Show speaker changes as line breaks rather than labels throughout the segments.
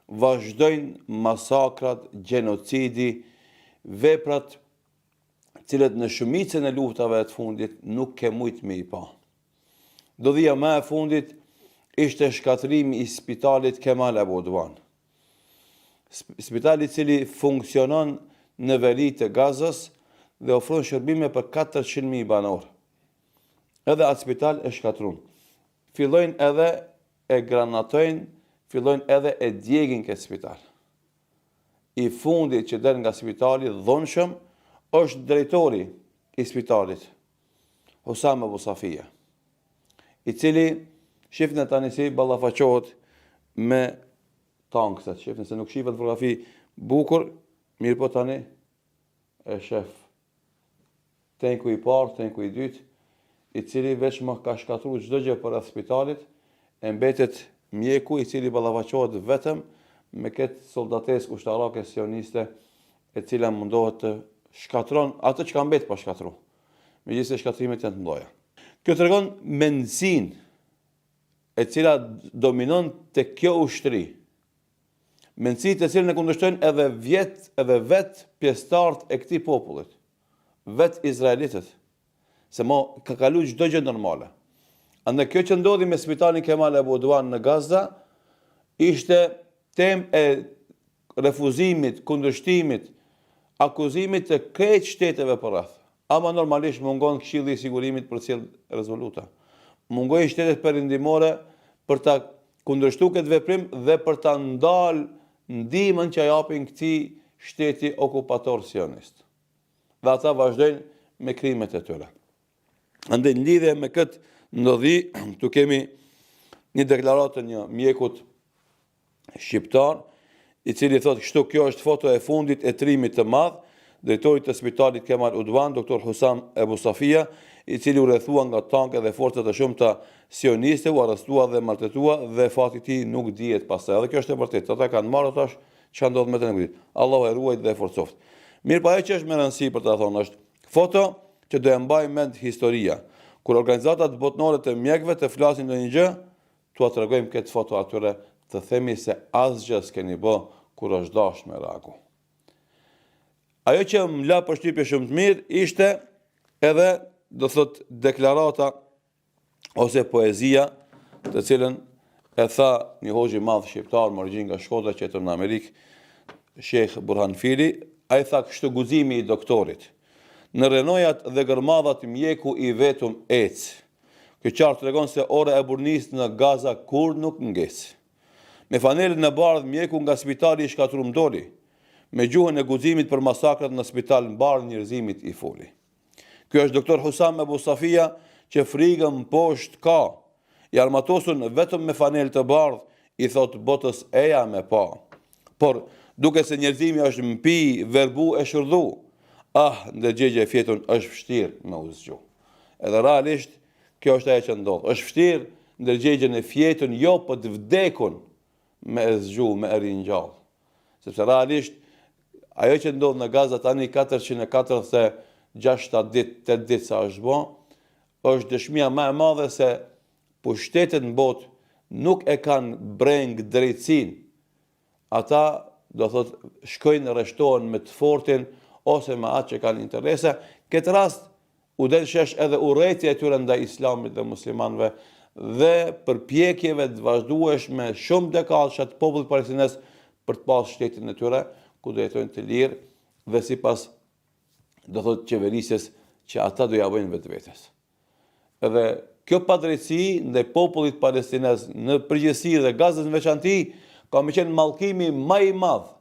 vazhdojnë masakrat, gjenocidi, veprat cilët në shumicën e luftave të fundit nuk ke mujt me I pa. Dodhia më e fundit ishte shkatrimi I spitalit Kemal Abu Udvan. Spitali cili funksionon në veri të Gazës dhe ofron shërbime për 400.000 banor. Edhe atë spital e shkatrun. Fillojnë edhe e granatojnë, fillojnë edhe e djegin këtë spital. I fundit që del nga spitali dhunshëm është drejtori I spitalit, Husam Abu Safia, I cili shifën e tani si ballafaqohet me tankset, shifën se nuk shifet fotografi bukur, mirë po tani e shef tenku I parë, tenku I dytë, I cili veç më ka shkatruar çdo gjë për rreth spitalit, e mbetet mjeku I cili ballafaqohet vetëm me këtë soldates ushtarake sioniste e cila mundohet të shkatron atë që ka mbet pa shkatru. Megjithëse shkatrimet janë të mëdha. Kjo tregon mendsinë e cila dominon te kjo ushtri. Mendësitë të cilën e kundërshtojnë edhe vet pjesëtarët e këtij popullit, vet izraelitët, se ka kalu çdo gjë normale. Andaj kjo që ndodhi me spitalin Kemal Abu Udvan në Gaza ishte temë e refuzimit, kundërshtimit, akuzimit të krejt shteteve për rreth. Ama normalisht mungon Këshilli I Sigurimit për të sjellë rezoluta. Mungojnë shtetet perëndimore për ta kundërshtuar këtë veprim dhe për ta ndalë ndihmën që japin këtij shteti okupator sionist. Dhe ata vazhdojnë me krimet e tyre. Andaj në lidhje me këtë ndodhi, tu kemi një deklaratë një mjekut shqiptar, I cili thotë kështu: kjo është foto e fundit e trimit të madh, drejtorit të spitalit Kemal Udvan, doktor Husam Abu Safia, I cili u rrethua nga tanke dhe forcat e shumta sioniste, u arrestua dhe maltretua dhe fati I tij nuk dihet pastaj. Edhe kjo është e vërtetë. Ata kanë marrë tash çka ndodh me të nuk dihet. Allahu e ruajt dhe e forcoft. Mirë, pa ajo që është më rëndësi për ta thonë është foto që do e mbaj mend historia. Kur organizatat botërore të mjekëve të flasin ndonjë gjë, t'ua tregojmë këtë foto atyre, të themi se asgjë s'keni bë kur është dash me reagu. Ajo që më la përshtypje shumë të mirë ishte edhe, do thot, deklarata ose poezia, të cilën e tha një hoxhi madh shqiptar më origjinë nga Shkodra që jeton në Amerikë, Sheikh Burhan Fili. Ai tha kështu guximi I doktorit: në renojat dhe gërmadhat mjeku I vetëm ec. Kjo qartë tregon se ora e burnisë në Gaza kur nuk nges. Me fanelën e bardhë mjeku nga spitali I shkatruar doli. Me gjuhën e guximit për masakrat në spital mbar njerëzimit I foli. Ky është doktor Husam Abu Safia që frigën poshtë ka. I armatosun vetëm me fanelë të bardhë, I thot botës eja me pa. Por duke se njerëzimi është mpi, verbu e shërdhu, ndërgjegje e fjetun është vështirë me u zgju. Edhe realisht kjo është ajo që ndodh. Është vështirë ndërgjegjen e fjetun jo për të vdekun me e zgju, me e ringjall. Sepse realisht ajo që ndodh në Gaza tani 446 ditë, 8 ditë sa është bë, është dëshmia më e madhe se pushtetet në botë nuk e kanë breng drejtësinë. Ata, do thot, shkojnë rreshtohen me të fortin ose me atë që kanë interese. Këtë rast u del shesh edhe urrëtia e tyre ndaj islamit dhe muslimanëve dhe përpjekjeve të vazhdueshme shumë dekadësha të popullit palestinez për të pasur shtetin e tyre ku do jetojnë të lirë dhe sipas, do thot, qeverisjes që ata do ja bëjnë vetvetes. Edhe kjo padrejtësi ndaj popullit palestinez në përgjithësi dhe Gazës në veçanti ka më qenë mallkimi më I madh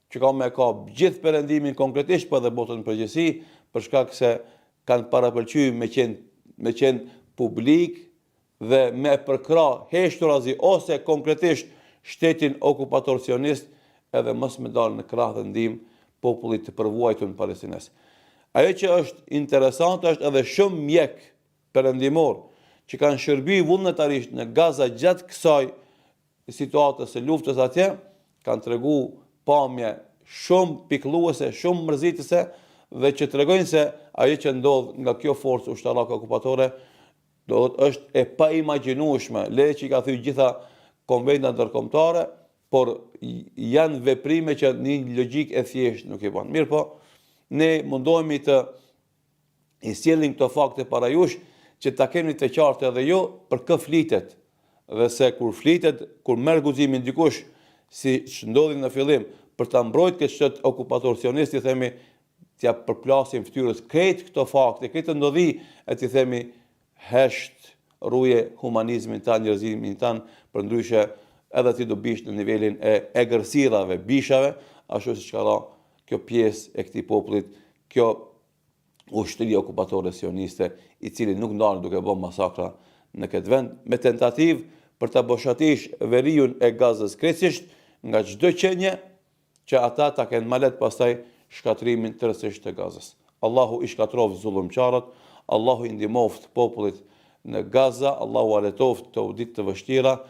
që ka me ka gjithë perëndimin konkretisht për dhe botën në përgjithësi, për shkak se kanë parapëlqyer me qenë publik dhe me përkra heshturazi ose konkretisht shtetin okupator sionist edhe mos me dalë në krah dhe ndihmë popullit të përvuajtur palestinez. Ajo që është interesante është edhe shumë mjek perëndimor që kanë shërby vullnetarisht në Gaza gjatë kësaj situatës së luftës atje, kanë tregu pamje shumë pikëlluese, shumë mërzitëse dhe që tregojnë se ajo që ndodh nga kjo forcë ushtarake okupatore do të është e paimagjinueshme, le që I ka thyer gjitha konventat ndërkombëtare, por janë veprime që një logjik e thjeshtë nuk e bën. Mirë po, ne mundohemi të i sjellim këto fakte para jush, që ta keni të qartë edhe ju për kë flitet. Dhe se kur flitet, kur merr guximin dikush, si që ndodhi në fillim, për ta mbrojtur këtë shtet okupator sionist, i themi t'ja përplasim fytyrës krejt këto fakte, këtë ndodhi, e t'i themi hesht ruje humanizmin tan, njerëzimin tan, përndryshe edhe ti do bish në nivelin e egërsirave, bishave, ashtu siç ka ra kjo pjesë e këtij popullit, kjo ushtri okupatore sioniste, i cili nuk ndalën duke bërë masakra në këtë vend, me tentativë për ta boshatish veriun e Gazës krejtësisht nga çdo qenie që ata ta kenë malet pastaj shkatrimin tërësisht të Gazës. Allahu i shkatroft zullumqarët, Allahu i ndihmoft popullit në Gaza, Allahu aletoft të ditë të vështira,